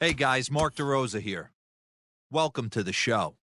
Hey guys, Mark DeRosa here. Welcome to the show.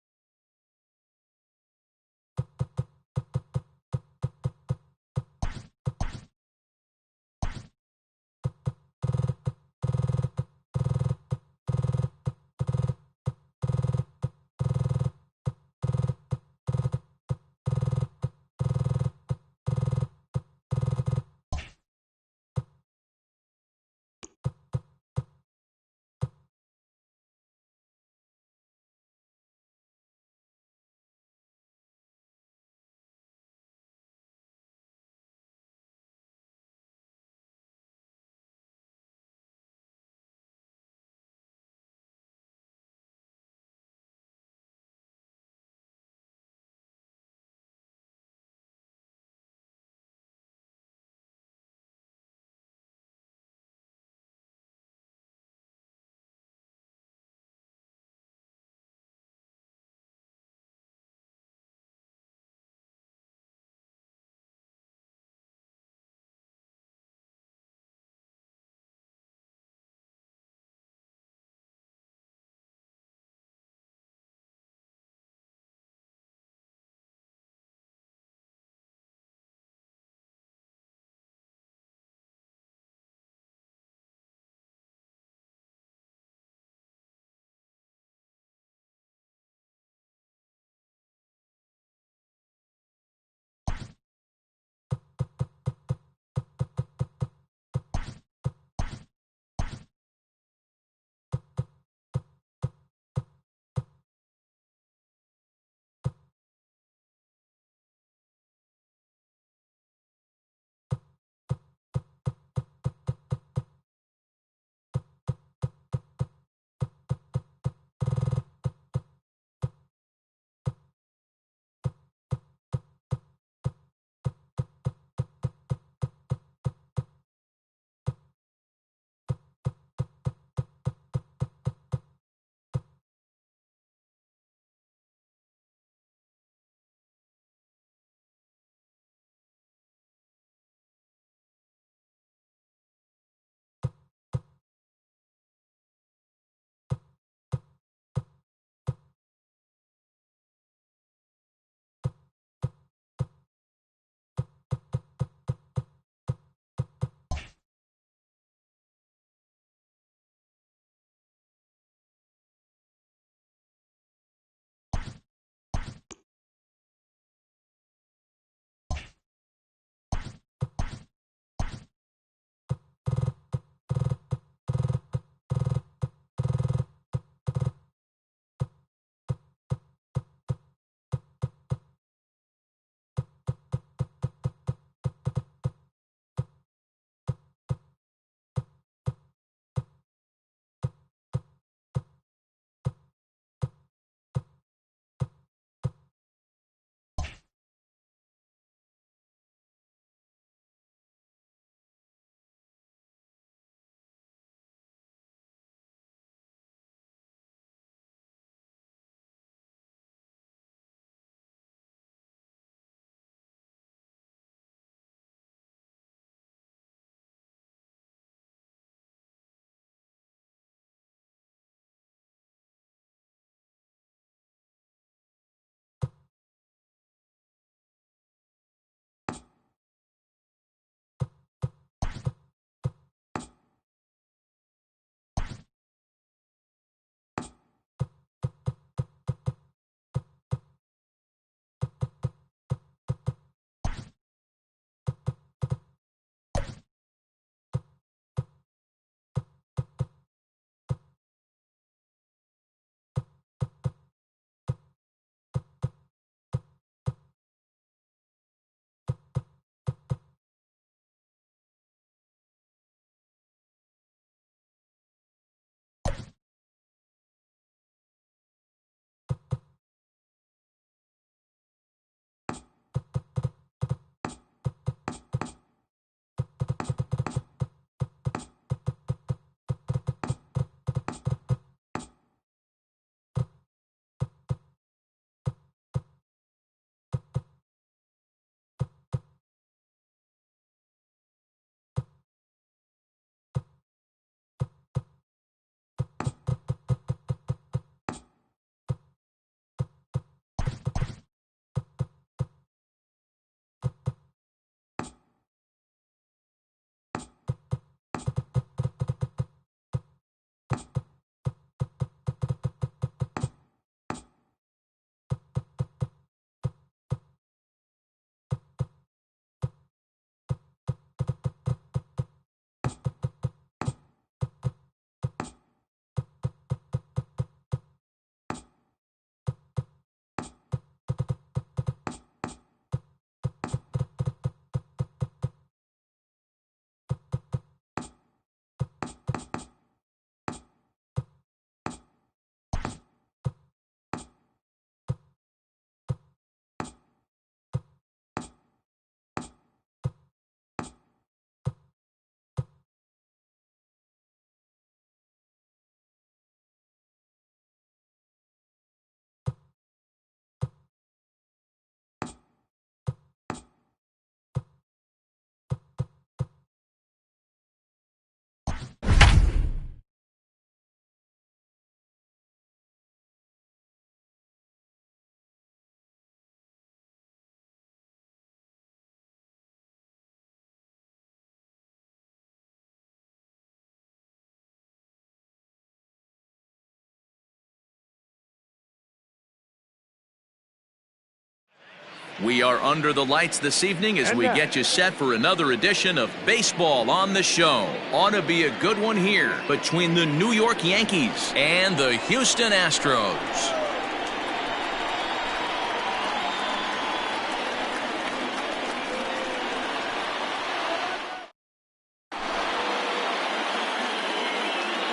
We are under the lights this evening as we get you set for another edition of Baseball on the Show. Ought to be a good one here between the New York Yankees and the Houston Astros.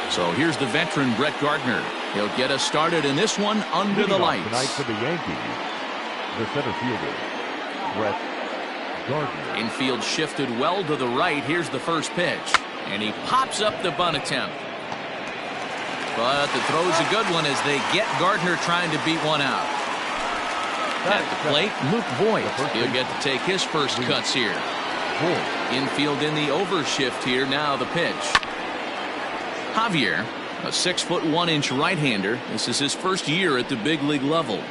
So here's the veteran Brett Gardner. He'll get us started in this one under the lights. Tonight for the Yankees, the center fielder, Brett Gardner. Infield shifted well to the right. Here's the first pitch. And he pops up the bunt attempt. But the throw's a good one as they get Gardner trying to beat one out. At the plate, Luke Voigt. He'll get to take his first cuts here. Infield in the overshift here. Now the pitch. Javier, a 6'1" right-hander. This is his first year at the big league level.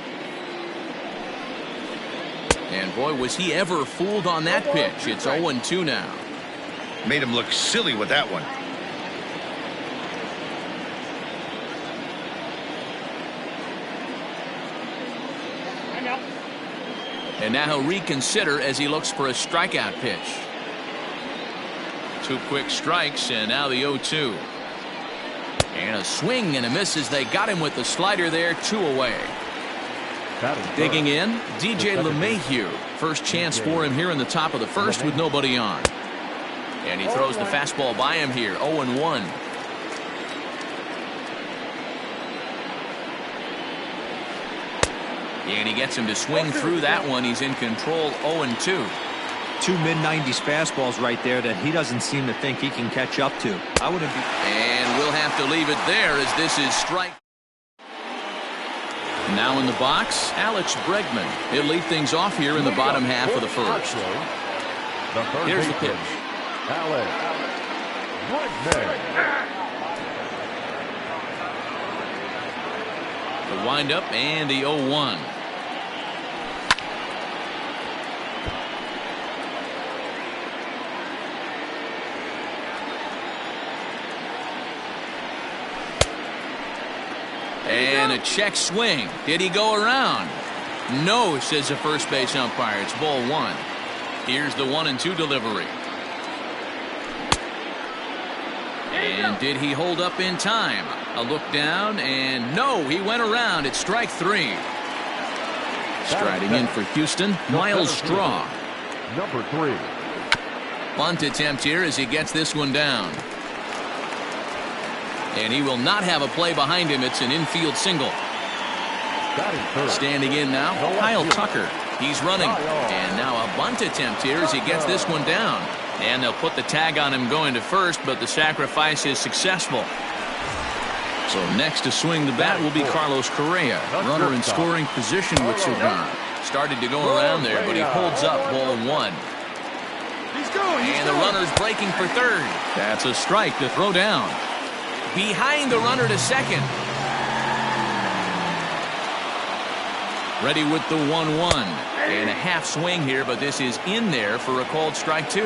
And boy, was he ever fooled on that pitch. It's 0-2 now. Made him look silly with that one. And now he'll reconsider as he looks for a strikeout pitch. 2 quick strikes, and now the 0-2. And a swing and a miss as they got him with the slider there. 2 away. Digging in, DJ LeMahieu. First chance for him here in the top of the first with nobody on. And he throws the fastball by him here. 0-1. And he gets him to swing through that one. He's in control. 0-2. 2 mid-90s fastballs right there that he doesn't seem to think he can catch up to. I wouldn't be. And we'll have to leave it there as this is strike. Now in the box, Alex Bregman. He'll lead things off here in the bottom half of the first. Here's the pitch. Alex Bregman. The windup and the 0-1. And a check swing. Did he go around? No, says the first base umpire. It's ball 1. Here's the 1-2 delivery. And did he hold up in time? A look down, and no, he went around. It's strike 3. Striding in for Houston, Miles Straw. Number 3. Bunt attempt here as he gets this one down. And he will not have a play behind him. It's an infield single. Standing in now, Kyle Tucker. He's running. And now a bunt attempt here as he gets this one down. And they'll put the tag on him going to first, but the sacrifice is successful. So next to swing the bat will be Carlos Correa. Runner in scoring position with Sudan. Started to go around there, but he holds up. Ball 1. And the runner's breaking for third. That's a strike to throw down. Behind the runner to second. Ready with the 1-1. And a half swing here, but this is in there for a called strike 2.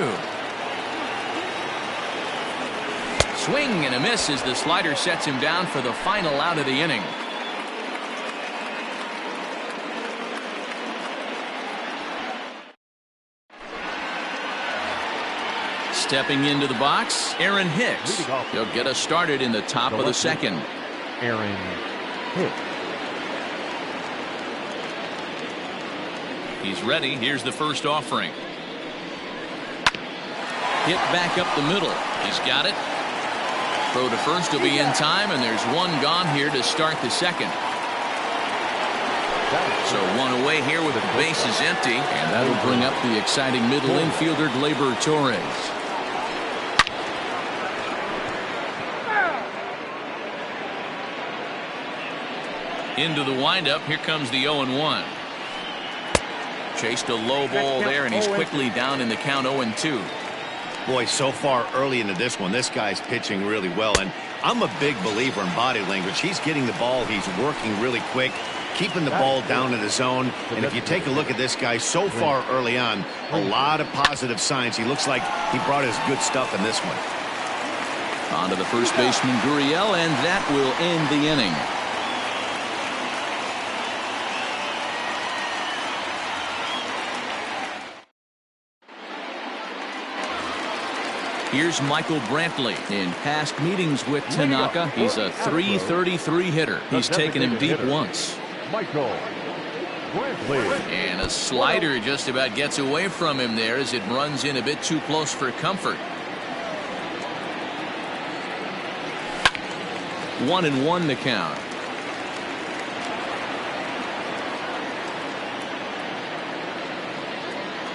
Swing and a miss as the slider sets him down for the final out of the inning. Stepping into the box, Aaron Hicks. He'll get us started in the top of the second. Aaron Hicks. He's ready. Here's the first offering. Hit back up the middle. He's got it. Throw to first will be in time, and there's one gone here to start the second. So one away here with the bases empty, and that'll bring up the exciting middle infielder Gleyber Torres. Into the windup. Here comes the 0-1. Chased a low ball there, and he's quickly down in the count. 0-2. Boy, so far early into this one, this guy's pitching really well, and I'm a big believer in body language. He's getting the ball. He's working really quick, keeping the ball down in the zone. And if you take a look at this guy so far early on, a lot of positive signs. He looks like he brought his good stuff in this one. On to the first baseman, Gurriel, and that will end the inning. Here's Michael Brantley. In past meetings with Tanaka, he's a .333 hitter. He's taken him deep once. Michael Brantley. And a slider just about gets away from him there as it runs in a bit too close for comfort. 1-1 to count.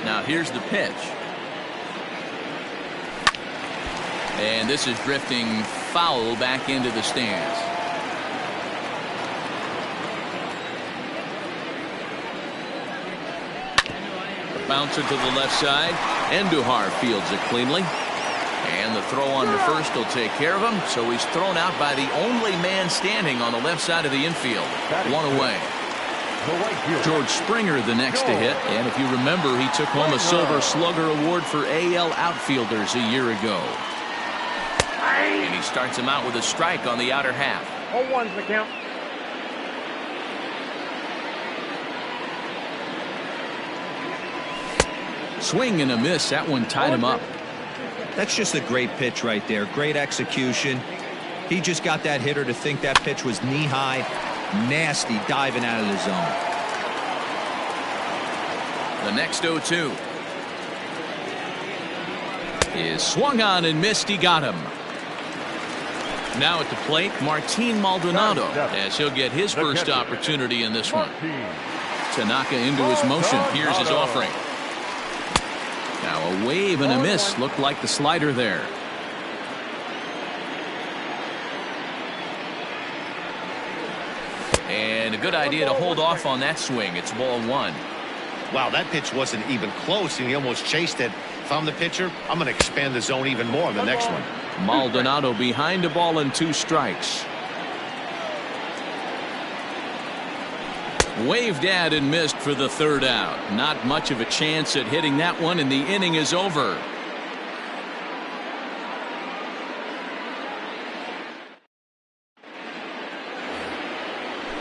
Now here's the pitch. And this is drifting foul back into the stands. The bouncer to the left side. Andujar fields it cleanly. And the throw on to first will take care of him. So he's thrown out by the only man standing on the left side of the infield. One away. George Springer the next to hit. And if you remember, he took home a Silver Slugger Award for AL outfielders a year ago. And he starts him out with a strike on the outer half. 0-1's the count. Swing and a miss. That one tied him up. That's just a great pitch right there. Great execution. He just got that hitter to think that pitch was knee-high. Nasty diving out of the zone. The next 0-2 is swung on and missed. He got him. Now at the plate, Martin Maldonado, as he'll get his first opportunity in this one. Tanaka into his motion. Here's his offering. Now a wave and a miss. Looked like the slider there. And a good idea to hold off on that swing. It's ball one. Wow, that pitch wasn't even close, and he almost chased it. If I'm the pitcher, I'm going to expand the zone even more on the next one. Maldonado behind a ball and 2 strikes. Waved at and missed for the 3rd out. Not much of a chance at hitting that one, and the inning is over.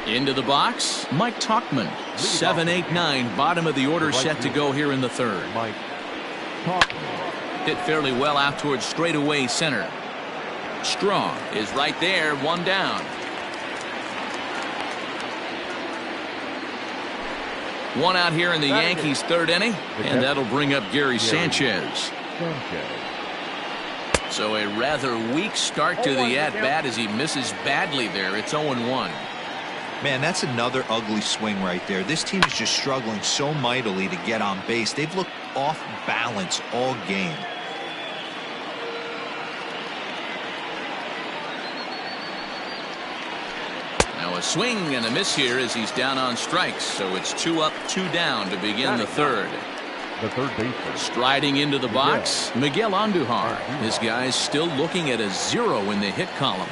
Into the box, Mike Tauchman. 7-8-9, bottom of the order set to go here in the 3rd. Mike Tauchman. Hit fairly well out towards straightaway center. Strong is right there, 1 down. 1 out here in the Yankees' 3rd inning, and that'll bring up Gary Sanchez. So a rather weak start to the at-bat as he misses badly there. It's 0-1. Man, that's another ugly swing right there. This team is just struggling so mightily to get on base. They've looked off balance all game. Now a swing and a miss here as he's down on strikes. So it's 2 up, 2 down to begin the 3rd. The third baseman. Striding into the box, Miguel Andujar. His guy's still looking at a 0 in the hit column.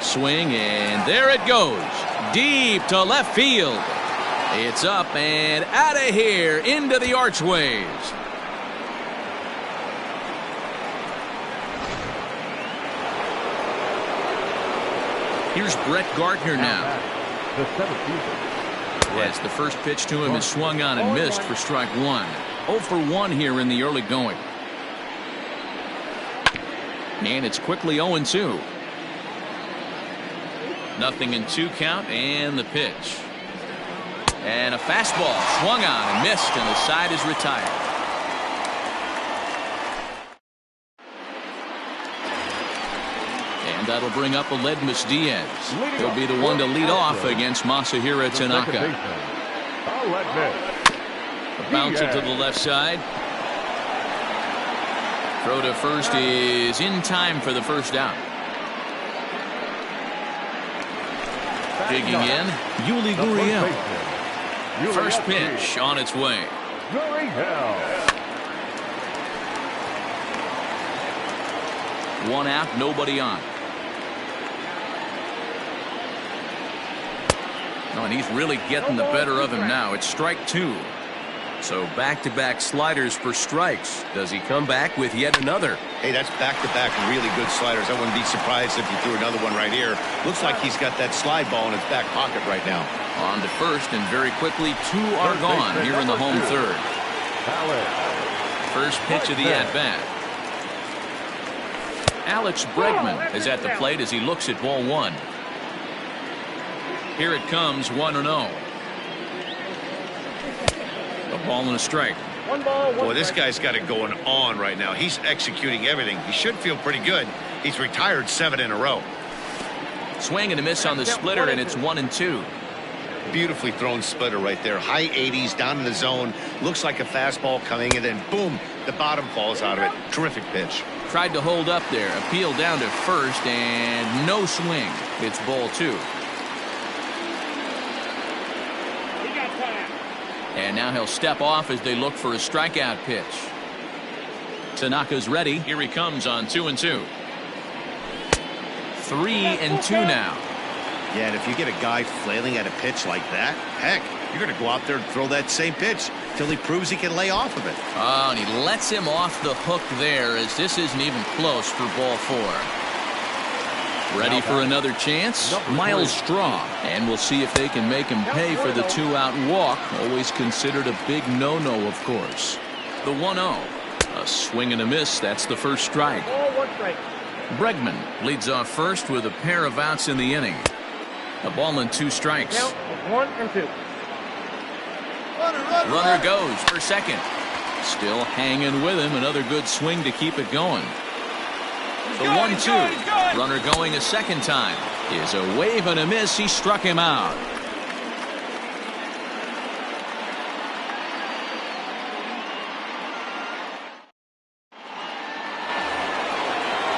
Swing, and there it goes. Deep to left field. It's up and out of here into the archways. Here's Brett Gardner now. The 7th fielder. As the first pitch to him is swung on and missed for strike 1. 0 for 1 here in the early going. And it's quickly 0-2. Nothing in 2 count, and the pitch. And a fastball swung on and missed, and the side is retired. And that'll bring up Aledmus Diaz. He'll be the one to lead off against Masahiro Tanaka. A bouncer to the left side. Throw to first is in time for the 1st out. Digging in, Yuli Gurriel. First pitch on its way. 1 out, nobody on. Oh, and he's really getting the better of him now. It's strike 2. So back-to-back sliders for strikes. Does he come back with yet another? Hey, that's back-to-back really good sliders. I wouldn't be surprised if he threw another one right here. Looks like he's got that slide ball in his back pocket right now. On to first, and very quickly 2 are gone here in the home 3rd. First pitch of the at-bat. Alex Bregman is at the plate as he looks at ball one. Here it comes, 1-0. A ball and a strike. Boy, this guy's got it going on right now. He's executing everything. He should feel pretty good. He's retired 7 in a row. Swing and a miss on the splitter, and it's 1-2. Beautifully thrown splitter right there. High 80s down in the zone. Looks like a fastball coming, and then boom, the bottom falls out of it. Terrific pitch. Tried to hold up there. Appeal down to first, and no swing. It's ball 2. And now he'll step off as they look for a strikeout pitch. Tanaka's ready. Here he comes on 2-2. 3-2 now. Yeah, and if you get a guy flailing at a pitch like that, heck, you're going to go out there and throw that same pitch till he proves he can lay off of it. Oh, and he lets him off the hook there as this isn't even close for ball 4. Ready for another chance? Miles Straw. And we'll see if they can make him pay for the 2-out walk. Always considered a big no-no, of course. The 1-0. A swing and a miss. That's the first strike. Bregman leads off first with a pair of outs in the inning. A ball and 2 strikes. 1-2. Runner goes for second. Still hanging with him. Another good swing to keep it going. The 1-2. Runner going a second time. Is a wave and a miss. He struck him out.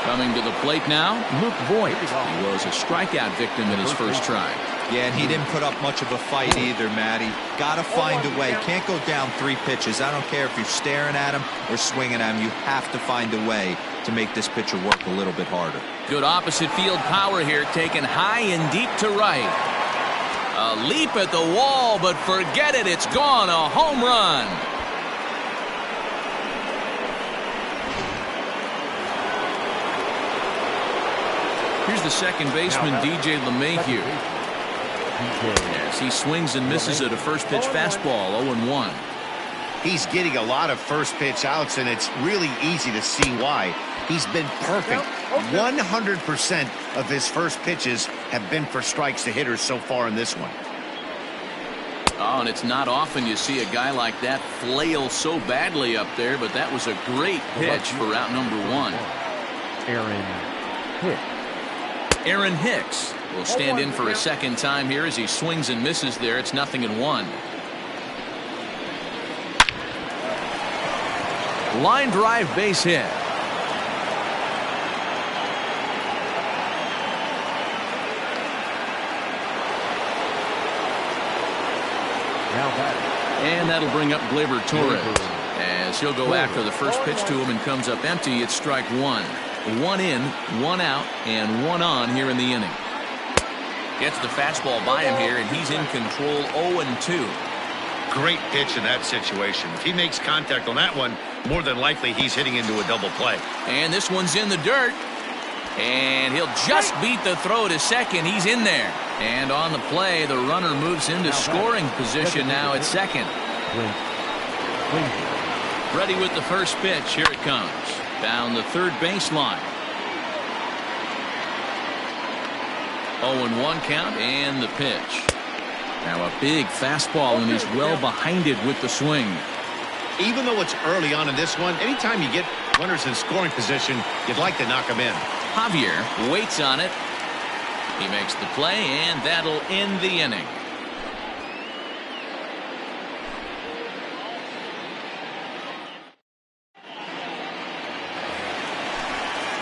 Coming to the plate now, Luke Voigt. He was a strikeout victim in his first try. Yeah, and he didn't put up much of a fight either, Matty. Got to find a way. Can't go down 3 pitches. I don't care if you're staring at him or swinging at him. You have to find a way to make this pitcher work a little bit harder. Good opposite field power here, taken high and deep to right. A leap at the wall, but forget it. It's gone. A home run. Here's the second baseman, DJ LeMahieu. As he swings and misses at a first pitch fastball, 0-1. He's getting a lot of first pitch outs, and it's really easy to see why. He's been perfect. 100% of his first pitches have been for strikes to hitters so far in this one. Oh, and it's not often you see a guy like that flail so badly up there, but that was a great pitch for out number 1. Aaron Hicks will stand in for a second time here as he swings and misses there. It's 0-1. Line drive base hit. And that'll bring up Gleyber Torres as he'll go after the first pitch to him and comes up empty. It's strike 1. 1 in, 1 out, and 1 on here in the inning. Gets the fastball by him here, and he's in control. 0-2. Great pitch in that situation. If he makes contact on that one, more than likely he's hitting into a double play. And this one's in the dirt. And he'll just beat the throw to second. He's in there. And on the play, the runner moves into scoring position now at second. Ready with the first pitch. Here it comes. Down the third baseline. 0-1 count and the pitch. Now a big fastball, and he's well behind it with the swing. Even though it's early on in this one, anytime you get runners in scoring position, you'd like to knock them in. Javier waits on it. He makes the play, and that'll end the inning.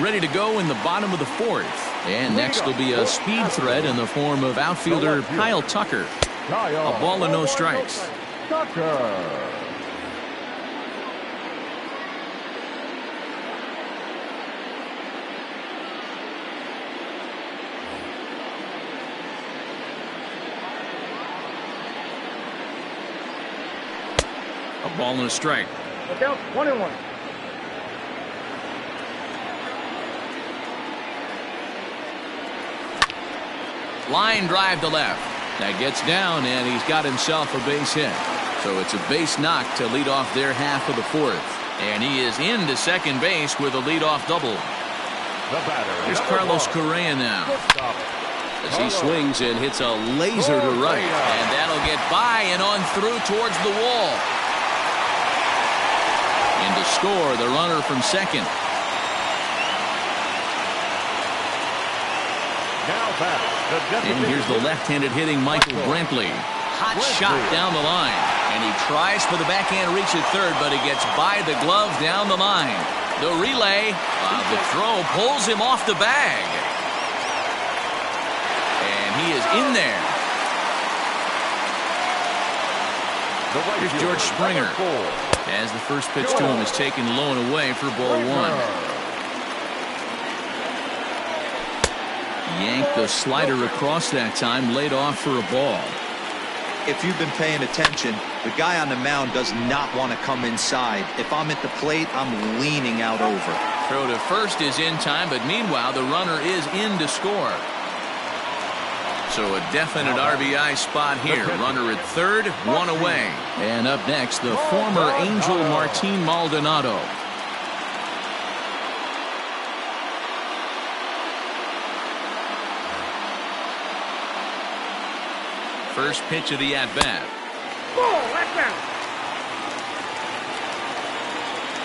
Ready to go in the bottom of the 4th. And next will be a speed threat in the form of outfielder Kyle Tucker. A ball and no strikes. A ball and a strike. Look out, 1-1. Line drive to left. That gets down, and he's got himself a base hit. So it's a base knock to lead off their half of the 4th. And he is into second base with a leadoff double. The batter. Here's Carlos Correa now. As he swings and hits a laser to right. And that'll get by and on through towards the wall. And to score, the runner from second. Now batter. And here's the left-handed hitting Michael Brantley. Hot shot down the line. And he tries for the backhand reach at third, but he gets by the glove down the line. The relay, the throw pulls him off the bag. And he is in there. Here's George Springer. As the first pitch to him is taken low and away for ball one. Yanked the slider across that time, laid off for a ball. If you've been paying attention, the guy on the mound does not want to come inside. If I'm at the plate, I'm leaning out over. Throw to first is in time, but meanwhile, the runner is in to score. So a definite RBI spot here. Runner at third, one away. And up next, the former Angel Martin Maldonado. First pitch of the at-bat.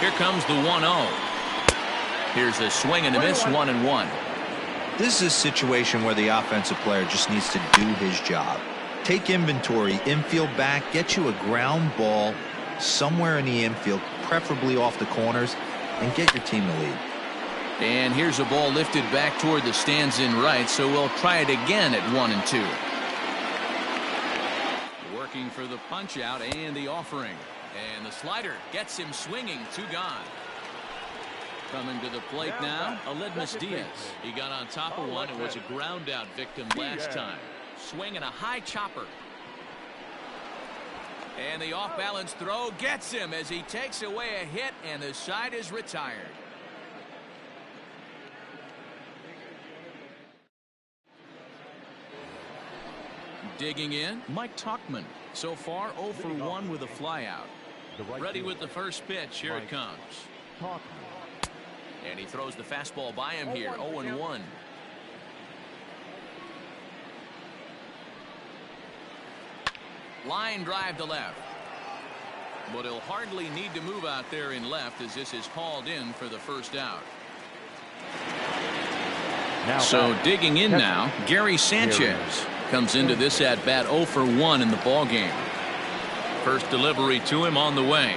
Here comes the 1-0. Here's a swing and a miss, 1-1. This is a situation where the offensive player just needs to do his job. Take inventory, infield back, get you a ground ball somewhere in the infield, preferably off the corners, and get your team the lead. And here's a ball lifted back toward the stands in right, so we'll try it again at 1-2. Working for the punch out and the offering. And the slider gets him swinging, 2 gone. Coming to the plate now, Aledmus Diaz. He got on top of one and was a ground out victim last time. Swinging a high chopper. And the off balance throw gets him as he takes away a hit, and the side is retired. Digging in, Mike Tauchman. So far 0 for 1 with a flyout. Ready with the first pitch. Here it comes. And he throws the fastball by him here. 0-1. Line drive to left. But he'll hardly need to move out there in left as this is hauled in for the first out. So digging in now, Gary Sanchez comes into this at bat 0 for 1 in the ball game. First delivery to him on the way.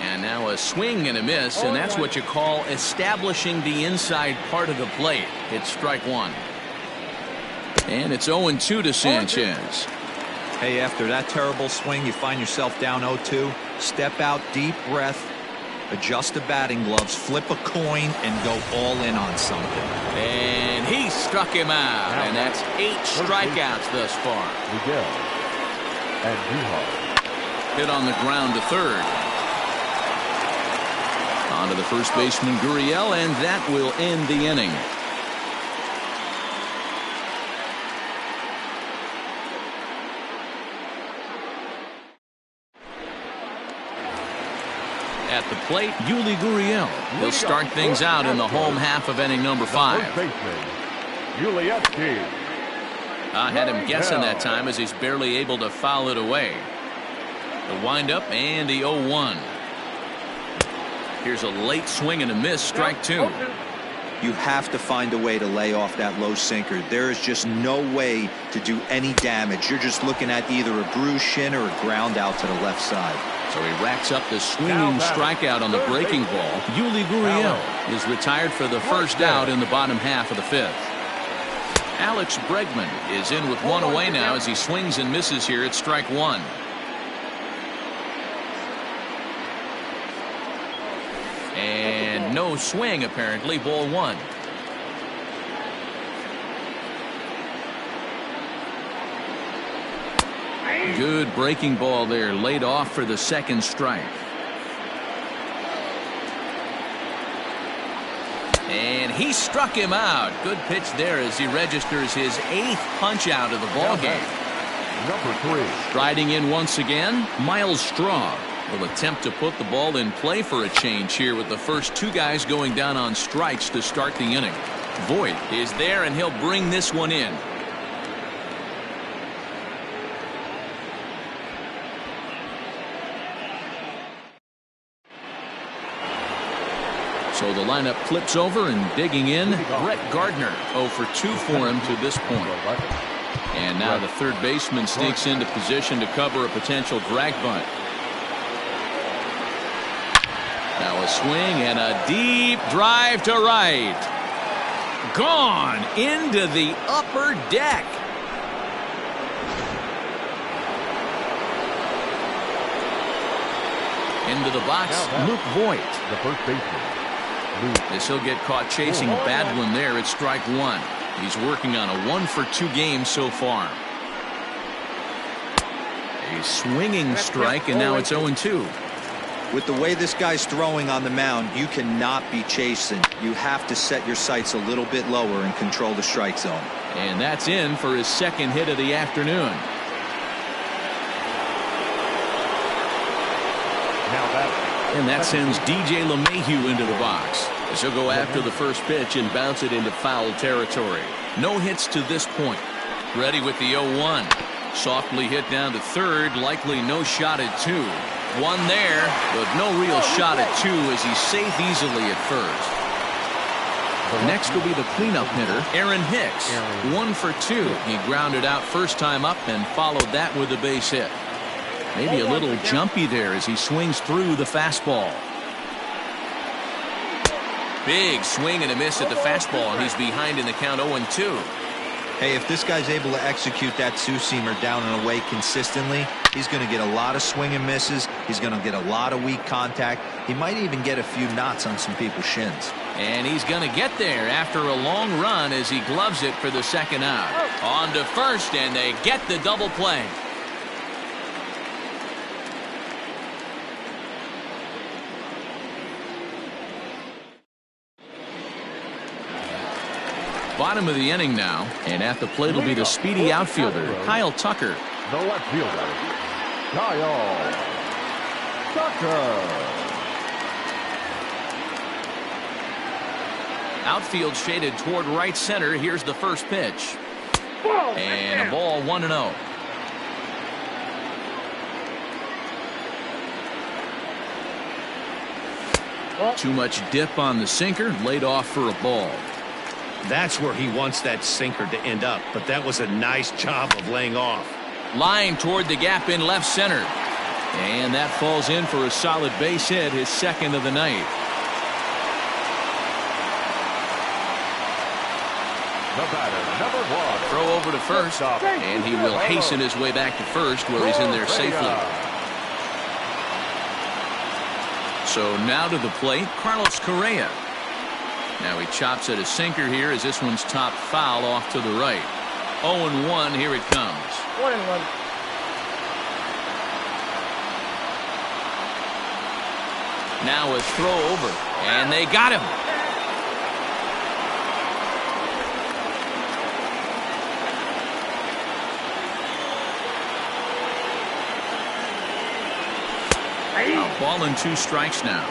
And now a swing and a miss, and that's what you call establishing the inside part of the plate. It's strike one. And it's 0-2 to Sanchez. Hey, after that terrible swing, you find yourself down 0-2. Step out, deep breath, adjust the batting gloves, flip a coin, and go all in on something. And he struck him out, and that's 8 strikeouts thus far. Miguel and Hit on the ground to third. On to the first baseman, Gurriel, and that will end the inning. At the plate, Yuli Gurriel. He'll start things out in the home half of inning number 5. I had him guessing that time as he's barely able to foul it away. The windup and the 0-1. Here's a late swing and a miss, strike 2. You have to find a way to lay off that low sinker. There is just no way to do any damage. You're just looking at either a bruised shin or a ground out to the left side. So he racks up the swinging strikeout on the breaking ball. Yuli Gurriel is retired for the first out in the bottom half of the 5th. Alex Bregman is in with 1 away now as he swings and misses here at strike 1. And no swing, apparently. Ball 1. Good breaking ball there, laid off for the second strike. And he struck him out. Good pitch there as he registers his 8th punch out of the ball game. Number 3. Striding in once again, Miles Straw. Will attempt to put the ball in play for a change here with the first two guys going down on strikes to start the inning. Voit is there, and he'll bring this one in. So the lineup flips over, and digging in, Brett Gardner. 0 for 2 for him to this point. And now the third baseman sneaks into position to cover a potential drag bunt. Now a swing and a deep drive to right. Gone into the upper deck. Into the box, Luke Voit. The first baseman. This he'll get caught chasing. Bad one there. It's strike one. He's working on a 1 for 2 game so far. A swinging strike, and now it's 0-2. With the way this guy's throwing on the mound, you cannot be chasing. You have to set your sights a little bit lower and control the strike zone. And that's in for his second hit of the afternoon. And that sends DJ LeMahieu into the box, as he'll go after the first pitch and bounce it into foul territory. No hits to this point. Ready with the 0-1. Softly hit down to third. Likely no shot at 2. One there, but no real shot at 2 as he's safe easily at first. Next will be the cleanup hitter, Aaron Hicks. 1 for 2. He grounded out first time up and followed that with a base hit. Maybe a little jumpy there as he swings through the fastball. Big swing and a miss at the fastball, and he's behind in the count 0-2. Hey, if this guy's able to execute that two-seamer down and away consistently, he's going to get a lot of swing and misses. He's going to get a lot of weak contact. He might even get a few knots on some people's shins. And he's going to get there after a long run as he gloves it for the second out. On to first, and they get the double play. Bottom of the inning now, and at the plate will be the speedy outfielder, Kyle Tucker. The left fielder, Kyle Tucker. Outfield shaded toward right center. Here's the first pitch. And a ball 1-0. Too much dip on the sinker, laid off for a ball. That's where he wants that sinker to end up, but that was a nice job of laying off. Line toward the gap in left center. And that falls in for a solid base hit, his second of the night. The batter, number 1. Throw over to first, and he will hasten his way back to first, where he's in there safely. So now to the plate, Carlos Correa. Now he chops at a sinker here as this one's top foul off to the right. 0-1, here it comes. 1-1. Now a throw over, and they got him. A ball and 2 strikes now.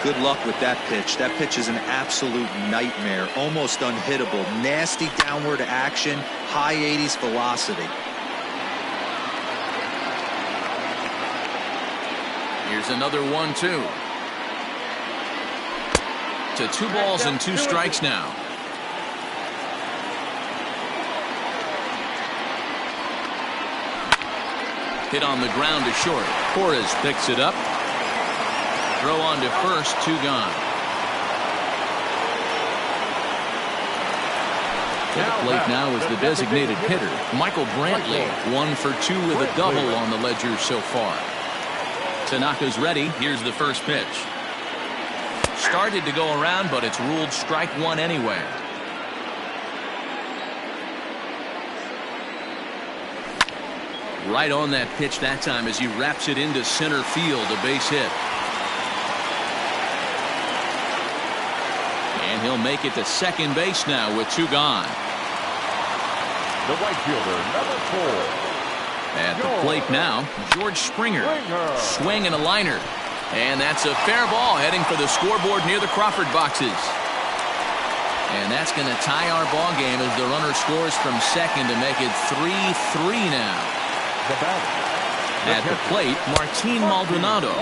Good luck with that pitch. That pitch is an absolute nightmare. Almost unhittable. Nasty downward action. High 80s velocity. Here's another 1-2. To 2 balls and 2 strikes now. Hit on the ground to short. Torres picks it up. Throw on to first, 2 gone. To the plate now is the designated hitter, Michael Brantley. 1 for 2 with a double on the ledger so far. Tanaka's ready. Here's the first pitch. Started to go around, but it's ruled strike 1 anyway. Right on that pitch that time as he wraps it into center field, a base hit. And he'll make it to second base now with 2 gone. The right fielder, number 4. At the plate now, George Springer. Swing and a liner. And that's a fair ball heading for the scoreboard near the Crawford boxes. And that's going to tie our ball game as the runner scores from second to make it 3-3 now. At the plate, Martin Maldonado.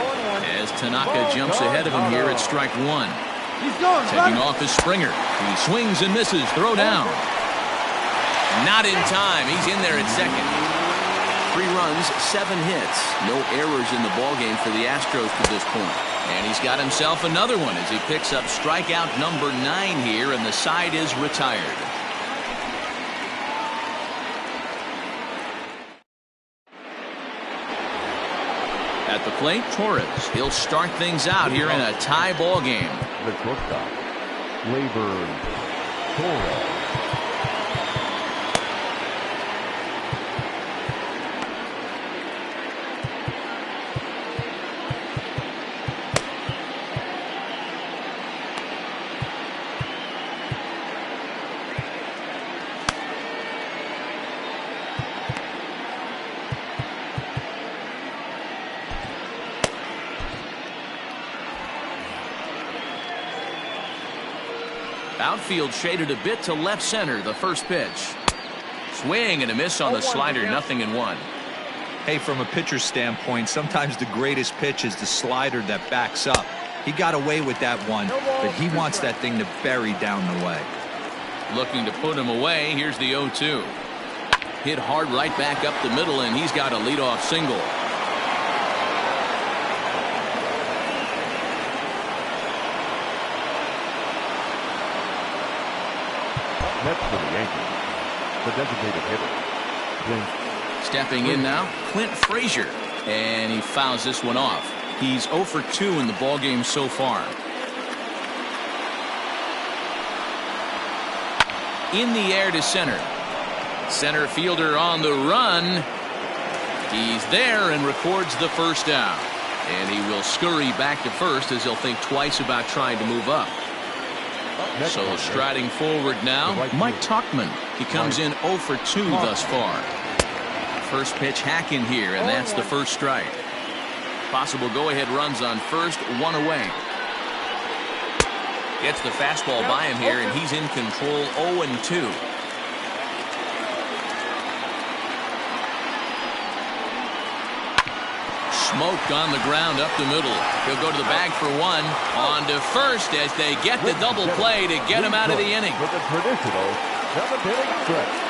As Tanaka jumps ahead of him here at strike one. Taking off is Springer. He swings and misses. Throw down. Not in time. He's in there at second. 3 runs, 7 hits. No errors in the ballgame for the Astros to this point. And he's got himself another one as he picks up strikeout number 9 here, and the side is retired. At the plate, Torres. He'll start things out here in a tie ball game. The shortstop, Leyburn Torres. Outfield shaded a bit to left center. The first pitch. Swing and a miss on the slider. 0-1. Hey, from a pitcher's standpoint, sometimes the greatest pitch is the slider that backs up. He got away with that one, but he wants that thing to bury down the way. Looking to put him away. Here's the 0-2. Hit hard right back up the middle, and he's got a leadoff single. Next for the Yankees, the designated hitter, Clint. Stepping in now, Clint Frazier, and he fouls this one off. He's 0 for 2 in the ballgame so far. In the air to center. Center fielder on the run. He's there and records the first out. And he will scurry back to first as he'll think twice about trying to move up. So striding forward now, Mike Tauchman. He comes in 0 for 2 thus far. First pitch hack in here, and that's the first strike. Possible go-ahead runs on first, 1 away. Gets the fastball by him here, and he's in control. 0-2. Smoke on the ground up the middle. He'll go to the bag for 1. On to first as they get the double play to get him out of the inning. With a traditional 7th-inning stretch.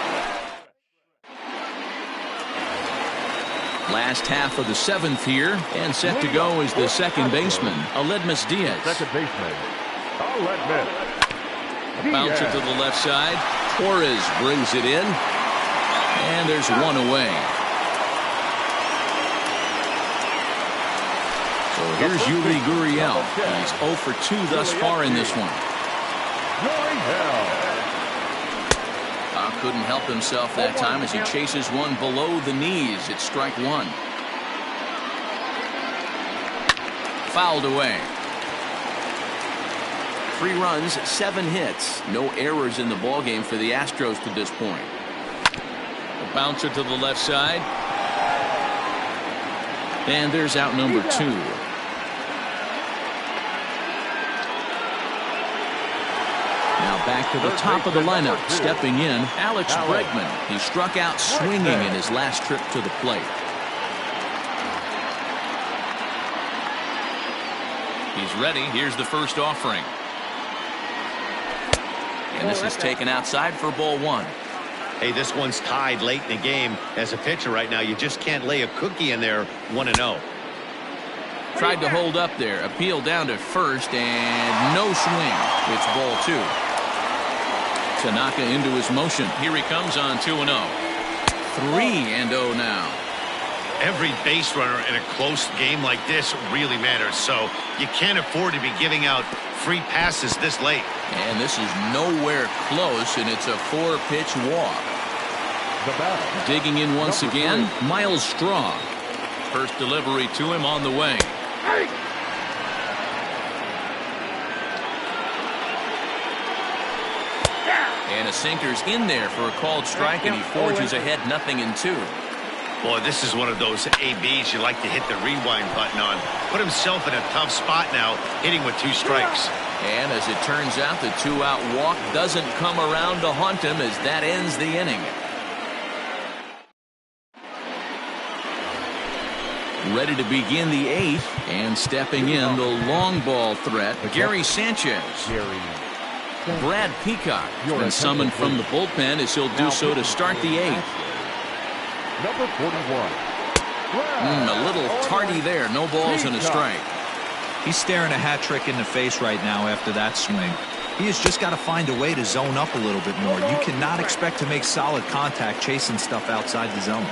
Last half of the 7th here, and set to go is the second baseman, Aledmus Diaz. Second baseman, Aledmus. Bouncer to the left side. Torres brings it in, and there's 1 away. So here's Yuri Gurriel. He's 0 for 2 thus far in this one. Couldn't help himself that time as he chases one below the knees. It's strike 1. Fouled away. 3 runs, 7 hits. No errors in the ballgame for the Astros to this point. A bouncer to the left side. And there's out number 2. Now back to the top of the lineup. Stepping in, Alex Bregman. He struck out swinging in his last trip to the plate. He's ready. Here's the first offering. And this is taken outside for ball 1. Hey, this one's tied late in the game. As a pitcher right now, you just can't lay a cookie in there. 1-0. Tried to hold up there. Appeal down to first, and no swing. It's ball 2. Tanaka into his motion. Here he comes on 2-0. 3-0 now. Every base runner in a close game like this really matters, so you can't afford to be giving out free passes this late. And this is nowhere close, and it's a 4-pitch walk. Digging in once again, Miles Straw. First delivery to him on the way. And a sinker's in there for a called strike, and he forges ahead 0-2. Boy, this is one of those ABs you like to hit the rewind button on. Put himself in a tough spot now, hitting with 2 strikes. And as it turns out, the 2-out walk doesn't come around to haunt him as that ends the inning. Ready to begin the 8th, and stepping in the long ball threat, Gary Sanchez. Brad Peacock has been summoned from the bullpen as he'll do so to start the 8th. Number 41. A little tardy there. No balls and a strike. He's staring a hat trick in the face right now after that swing. He has just got to find a way to zone up a little bit more. You cannot expect to make solid contact chasing stuff outside the zone.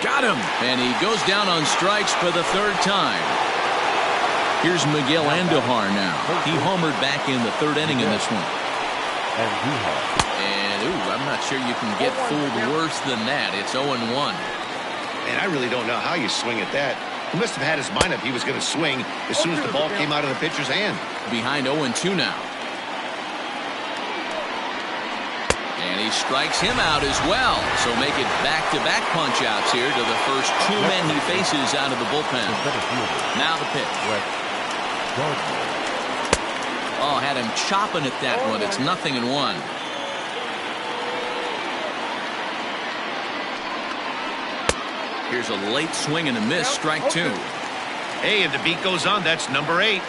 Got him. And he goes down on strikes for the 3rd time. Here's Miguel Andujar now. He homered back in the 3rd inning in this one. And, ooh, I'm not sure you can get fooled worse than that. It's 0-1. And I really don't know how you swing at that. He must have had his mind up he was going to swing as soon as the ball came out of the pitcher's hand. Behind 0-2 now. And he strikes him out as well. So make it back-to-back punch-outs here to the first 2 men he faces out of the bullpen. Now the pitch. Oh, had him chopping at that one. It's 0-1. Here's a late swing and a miss, strike 2. Hey, and the beat goes on. That's number 8.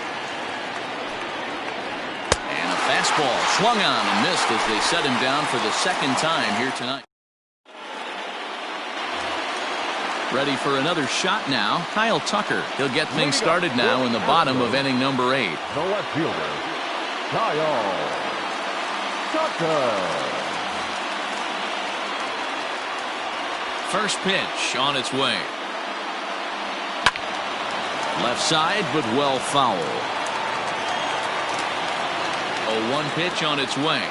And a fastball swung on and missed as they set him down for the 2nd time here tonight. Ready for another shot now, Kyle Tucker. He'll get things started now in the bottom of inning number 8. The left fielder, Kyle Tucker. First pitch on its way. Left side, but well foul. 0-1 pitch on its way.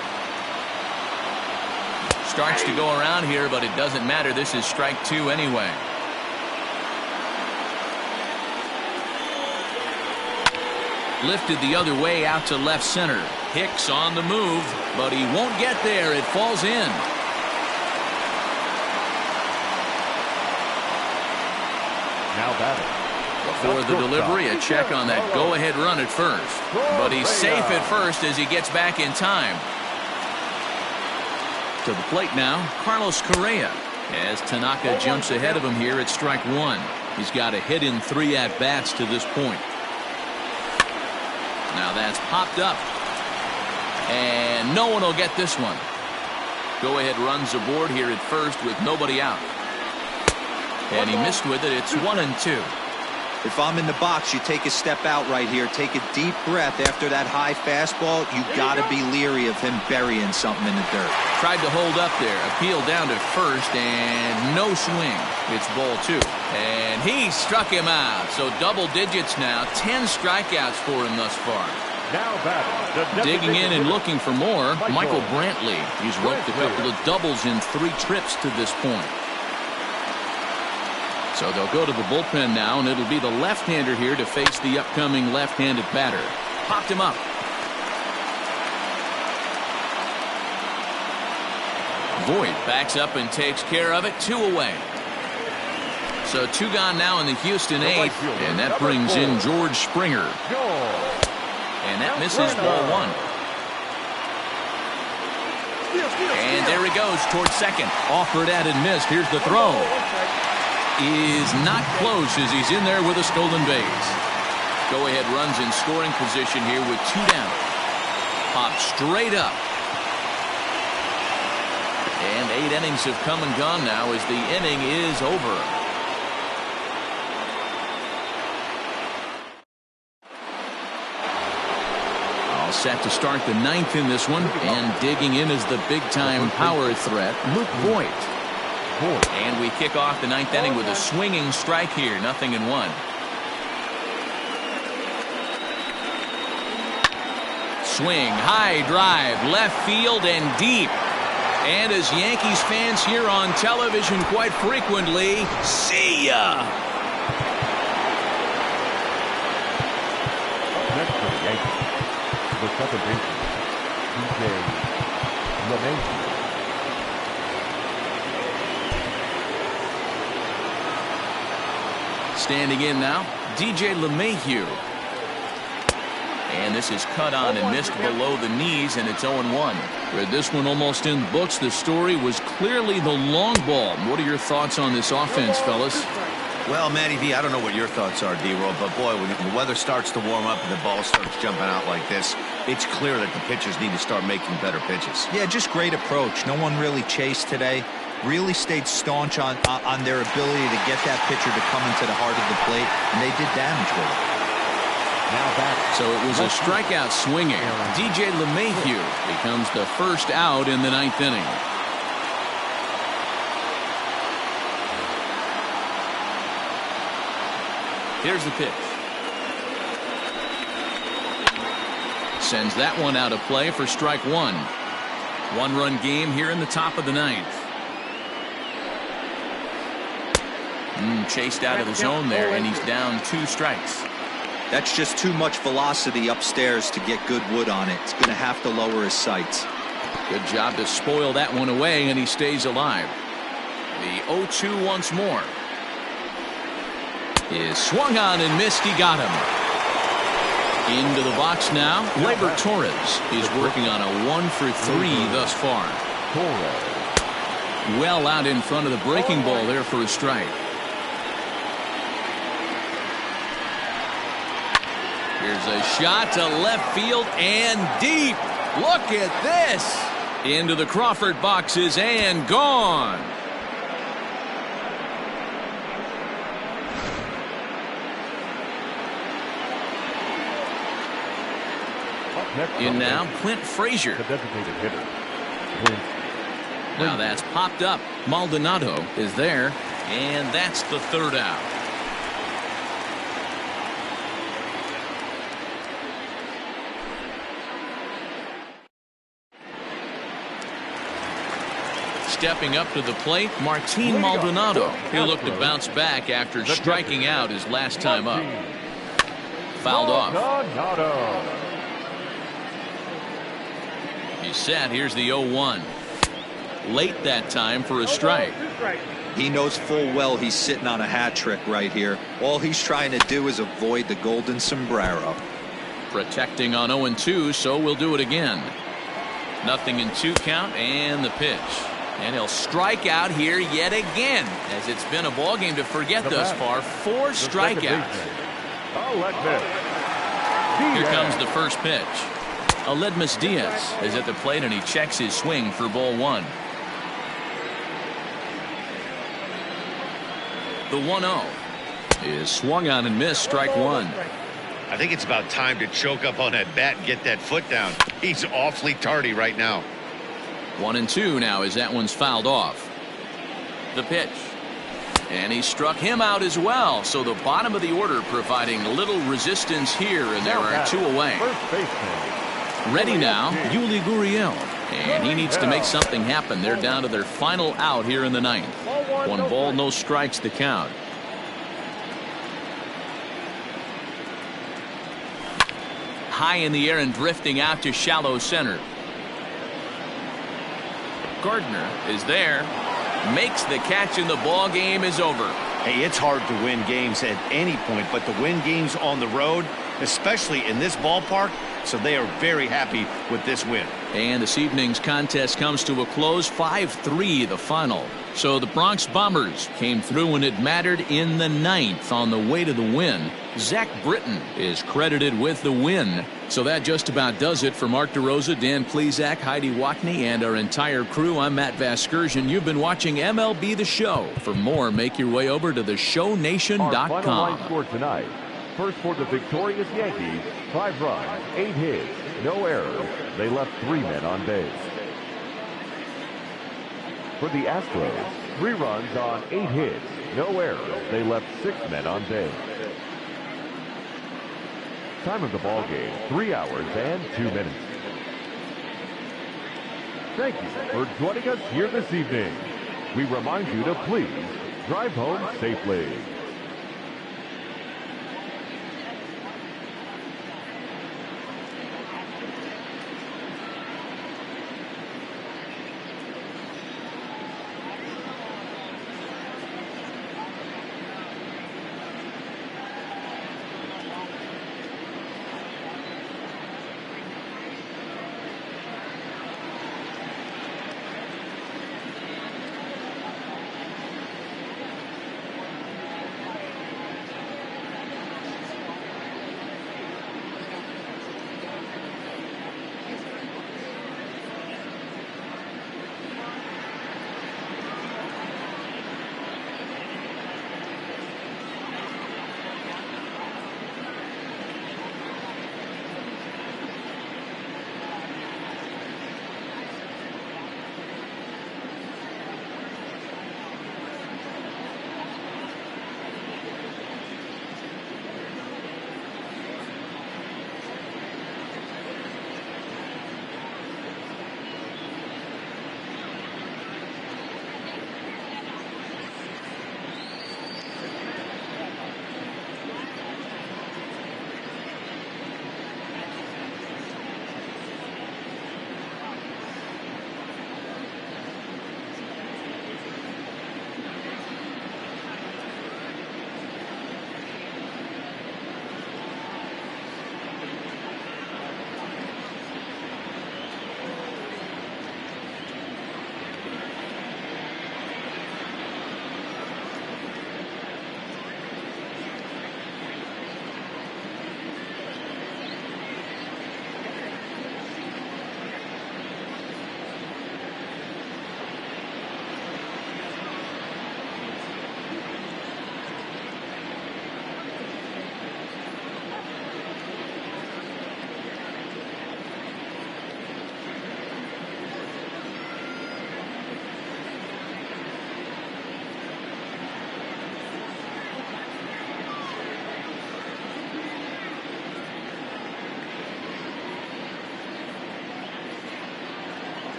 Starts to go around here, but it doesn't matter. This is strike 2 anyway. Lifted the other way out to left center. Hicks on the move, but he won't get there. It falls in. Now batting. Before the delivery, a check on that go-ahead run at first. But he's safe at first as he gets back in time. To the plate now, Carlos Correa. As Tanaka jumps ahead of him here at strike 1. He's got a hit in 3 at-bats to this point. Now that's popped up. And no one will get this one. Go-ahead runs aboard here at first with nobody out. And he missed with it. It's 1-2. If I'm in the box, you take a step out right here. Take a deep breath after that high fastball. You got to be leery of him burying something in the dirt. Tried to hold up there. Appeal down to first and no swing. It's ball 2. And he struck him out. So double digits now. 10 strikeouts for him thus far. Now batting. Digging in and looking for more, Michael Brantley. He's roped a couple of doubles in 3 trips to this point. So they'll go to the bullpen now, and it'll be the left-hander here to face the upcoming left-handed batter. Popped him up. Voit backs up and takes care of it. 2 away. So 2 gone now in the Houston 8th, and that brings in George Springer. And that misses ball 1. And there he goes towards second. Offered at and missed. Here's the throw. Is not close as he's in there with a stolen base. Go-ahead runs in scoring position here with 2 down. Popped straight up. And 8 innings have come and gone now as the inning is over. All set to start the 9th in this one. And digging in is the big-time power threat, Luke Voit. And we kick off the 9th inning with a swinging strike here. 0-1. Swing, high drive, left field and deep. And as Yankees fans hear on television quite frequently, see ya! Next for the Yankees, the second baseman, geee-mulah2k3's. Standing in now, geee-mulah2k3's. And this is cut on and missed below the knees, and it's 0-1. With this one almost in the books, the story was clearly the long ball. What are your thoughts on this offense, fellas? Well, Matty V, I don't know what your thoughts are, D-Roll, but boy, when the weather starts to warm up and the ball starts jumping out like this, it's clear that the pitchers need to start making better pitches. Yeah, just great approach. No one really chased today. Really stayed staunch on their ability to get that pitcher to come into the heart of the plate, and they did damage with it. So it was a strikeout swinging. geee-mulah2k3's becomes the first out in the 9th inning. Here's the pitch. Sends that one out of play for strike one. One-run game here in the top of the 9th. Chased out of the zone there, and he's down 2 strikes. That's just too much velocity upstairs to get good wood on it. It's going to have to lower his sights. Good job to spoil that one away, and he stays alive. The 0-2 once more. Is swung on and missed. He got him. Into the box now. Gleyber Torres is working on a 1-for-3 thus far. Well out in front of the breaking ball there for a strike. Here's a shot to left field and deep. Look at this. Into the Crawford boxes and gone. In now, Clint Frazier. The designated hitter. Now that's popped up. Maldonado is there, and that's the 3rd out. Stepping up to the plate, Martin Maldonado. He'll look to bounce back after striking out his last time up. Fouled off. He's set. Here's the 0-1. Late that time for a strike. He knows full well he's sitting on a hat trick right here. All he's trying to do is avoid the golden sombrero. Protecting on 0-2, so we'll do it again. 0-2 count, and the pitch. And he'll strike out here yet again, as it's been a ball game to forget thus far. 4 strikeouts. Here comes the first pitch. Aledmus Diaz is at the plate, and he checks his swing for ball 1. The 1-0 is swung on and missed. Strike 1. I think it's about time to choke up on that bat and get that foot down. He's awfully tardy right now. 1-2 now as that one's fouled off. The pitch. And he struck him out as well. So the bottom of the order providing little resistance here, and there are 2 away. Ready now, Yuli Gurriel. And he needs to make something happen. They're down to their final out here in the 9th. 1 ball, no strikes to count. High in the air and drifting out to shallow center. Gardner is there. Makes the catch, and the ball game is over. Hey, it's hard to win games at any point, but to win games on the road, especially in this ballpark, so they are very happy with this win. And this evening's contest comes to a close. 5-3 the final. So the Bronx Bombers came through when it mattered in the 9th on the way to the win. Zach Britton is credited with the win. So that just about does it for Mark DeRosa, Dan Plesac, Heidi Wackney, and our entire crew. I'm Matt Vasgersian. You've been watching MLB The Show. For more, make your way over to theshownation.com. Our final line score tonight. First for the victorious Yankees, 5 runs, 8 hits, no errors. They left 3 men on base. For the Astros, 3 runs on 8 hits, no errors. They left 6 men on base. Time of the ball game, 3 hours and 2 minutes. Thank you for joining us here this evening. We remind you to please drive home safely.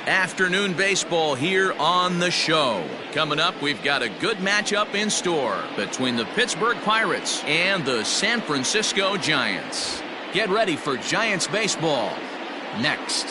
Afternoon baseball here on the show. Coming up, we've got a good matchup in store between the Pittsburgh Pirates and the San Francisco Giants. Get ready for Giants baseball next.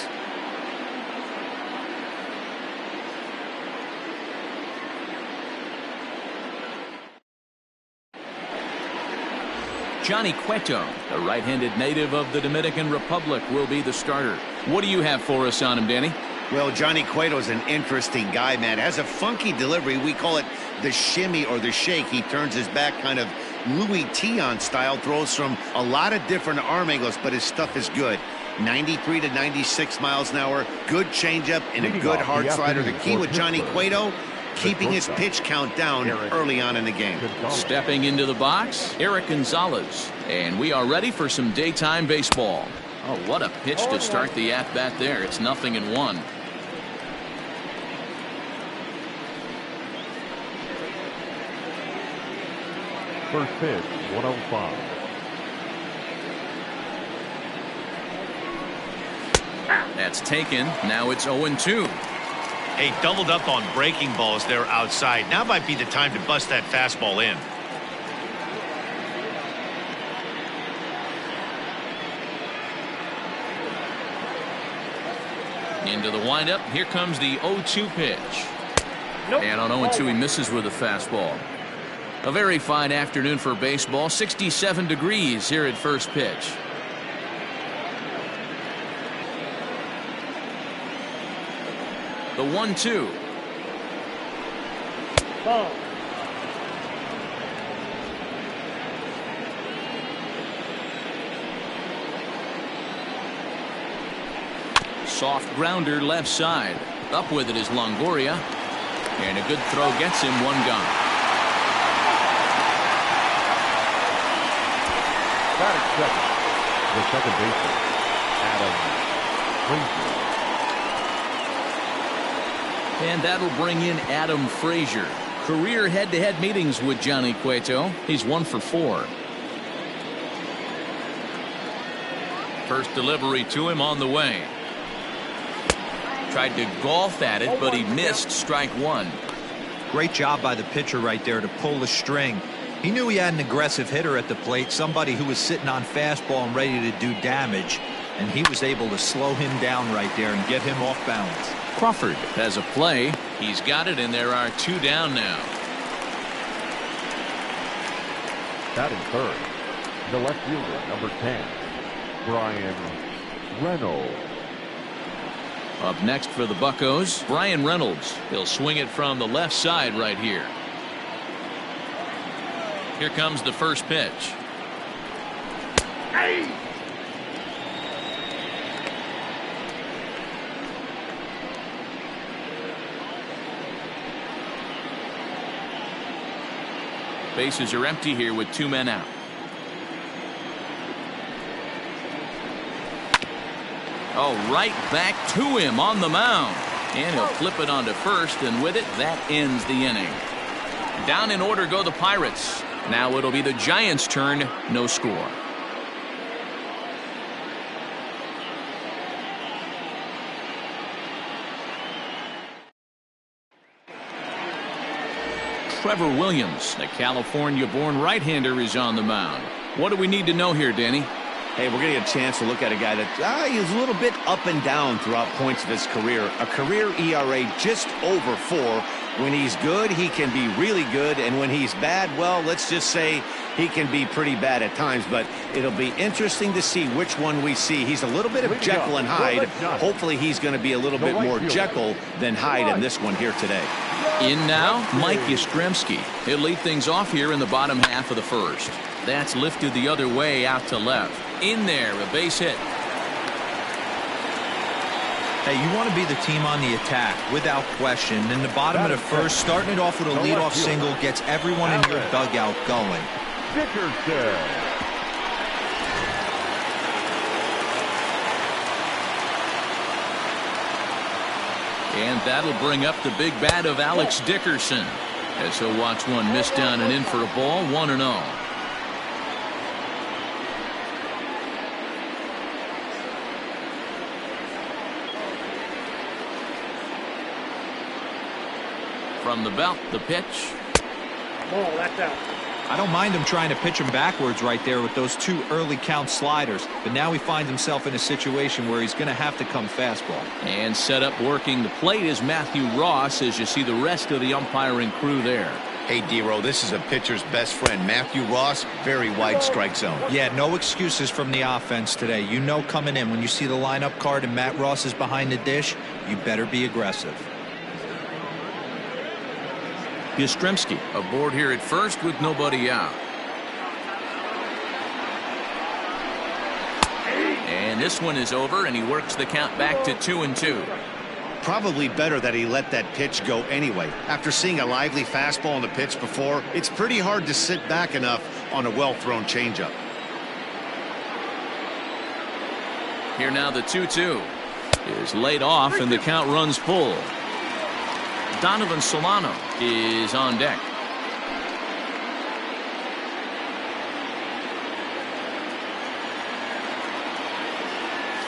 Johnny Cueto, the right-handed native of the Dominican Republic, will be the starter. What do you have for us on him, Danny? Well, Johnny Cueto's an interesting guy, man. Has a funky delivery. We call it the shimmy or the shake. He turns his back kind of Louis Tion style, throws from a lot of different arm angles, but his stuff is good. 93 to 96 miles an hour, good changeup, and a good hard slider. The key with Johnny Cueto, keeping his pitch count down early on in the game. Stepping into the box, Eric Gonzalez. And we are ready for some daytime baseball. Oh, what a pitch to start the at-bat there. It's 0-1. First pitch, 105. That's taken. Now it's 0-2. Hey, doubled up on breaking balls there outside. Now might be the time to bust that fastball in. Into the windup. Here comes the 0-2 pitch. Nope. And on 0-2, he misses with a fastball. A very fine afternoon for baseball. 67 degrees here at first pitch. The 1-2. Ball. Soft grounder left side. Up with it is Longoria. And a good throw gets him one gone. Batting second, the second baseman, Adam Frazier. And that'll bring in Adam Frazier. Career head-to-head meetings with Johnny Cueto. He's 1 for 4. First delivery to him on the way. Tried to golf at it, but he missed strike one. Great job by the pitcher right there to pull the string. He knew he had an aggressive hitter at the plate, somebody who was sitting on fastball and ready to do damage, and he was able to slow him down right there and get him off balance. Crawford has a play. He's got it, and there are 2 down now. Batting third, the left fielder, number 10, Brian Reynolds. Up next for the Buccos, Brian Reynolds. He'll swing it from the left side right here. Here comes the first pitch. Hey! Bases are empty here with 2 men out. Oh, right back to him on the mound. And he'll flip it onto first, and with it, that ends the inning. Down in order go the Pirates. Now it'll be the Giants' turn. No score. Trevor Williams, the California-born right-hander, is on the mound. What do we need to know here, Danny? Hey, we're going to get a chance to look at a guy that he's a little bit up and down throughout points of his career. A career ERA just over 4. When he's good, he can be really good. And when he's bad, well, let's just say he can be pretty bad at times. But it'll be interesting to see which one we see. He's a little bit of Jekyll and Hyde. Hopefully he's going to be a little bit more Jekyll than Hyde in this one here today. In now, Mike Yastrzemski. He'll lead things off here in the bottom half of the first. That's lifted the other way out to left. In there, a base hit. Hey, you want to be the team on the attack, without question. In the bottom of the first, starting it off with a leadoff single gets everyone in your dugout going. Dickerson. And that'll bring up the big bat of Alex Dickerson. As he'll watch one miss down and in for a ball, 1-0. From the belt, the pitch. Ball, that's out. I don't mind him trying to pitch him backwards right there with those 2 early count sliders, but now he finds himself in a situation where he's going to have to come fastball. And set up working the plate is Matthew Ross as you see the rest of the umpiring crew there. Hey, D-Row, this is a pitcher's best friend. Matthew Ross, very wide strike zone. Yeah, no excuses from the offense today. You know coming in when you see the lineup card and Matt Ross is behind the dish, you better be aggressive. Yastrzemski aboard here at first with nobody out. And this one is over, and he works the count back to 2-2. Probably better that he let that pitch go anyway. After seeing a lively fastball on the pitch before, it's pretty hard to sit back enough on a well-thrown changeup. Here now the 2-2 is laid off, and the count runs full. Donovan Solano is on deck.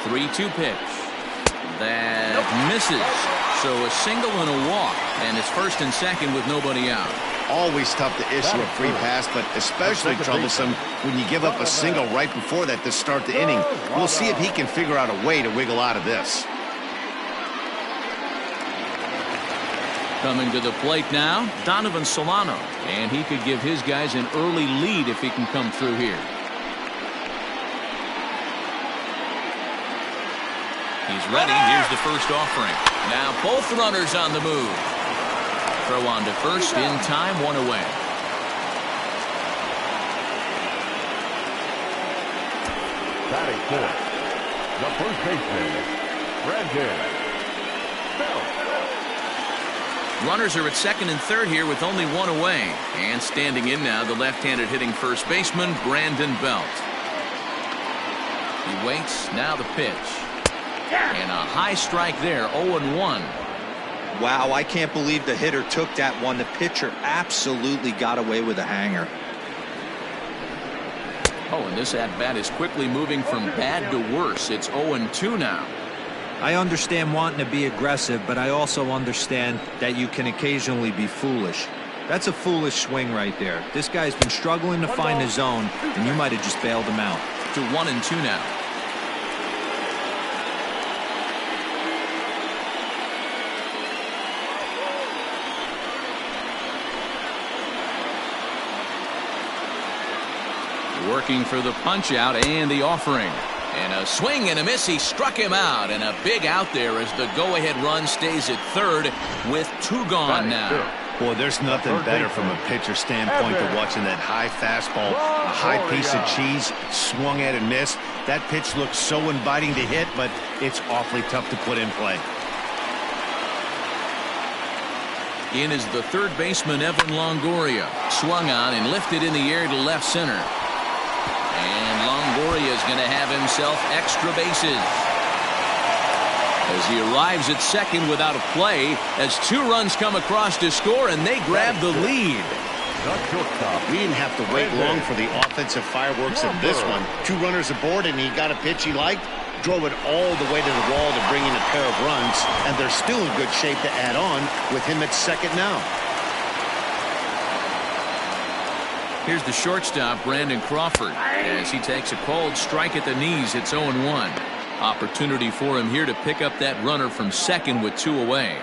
Three-two pitch. That misses. So a single and a walk, and it's first and second with nobody out. Always tough to issue a free pass, but especially troublesome when you give up a single right before that to start the inning. We'll see if he can figure out a way to wiggle out of this. Coming to the plate now, Donovan Solano, and he could give his guys an early lead if he can come through here. He's ready. Here's the first offering. Now both runners on the move. Throw on to first in time, 1 away. Batting fourth, the first baseman, Brandon Belt. Runners are at second and third here with only 1 away. And standing in now, the left-handed hitting first baseman, Brandon Belt. He waits. Now the pitch. And a high strike there, 0-1. Wow, I can't believe the hitter took that one. The pitcher absolutely got away with a hanger. Oh, and this at-bat is quickly moving from bad to worse. It's 0-2 now. I understand wanting to be aggressive, but I also understand that you can occasionally be foolish. That's a foolish swing right there. This guy's been struggling to find his zone, and you might have just bailed him out. To 1-2 now. Working for the punch out and the offering. And a swing and a miss. He struck him out. And a big out there as the go-ahead run stays at third with 2 gone now. Boy, there's nothing better from a pitcher standpoint than watching that high fastball, a high piece of cheese, swung at and missed. That pitch looks so inviting to hit, but it's awfully tough to put in play. In is the third baseman, Evan Longoria. Swung on and lifted in the air to left center. And Longoria is going to have himself extra bases. As he arrives at second without a play, as 2 runs come across to score, and they grab the lead. We didn't have to wait long for the offensive fireworks of this one. 2 runners aboard, and he got a pitch he liked, drove it all the way to the wall to bring in a pair of runs, and they're still in good shape to add on with him at second now. Here's the shortstop, Brandon Crawford, as he takes a cold strike at the knees. It's 0-1. Opportunity for him here to pick up that runner from second with 2 away.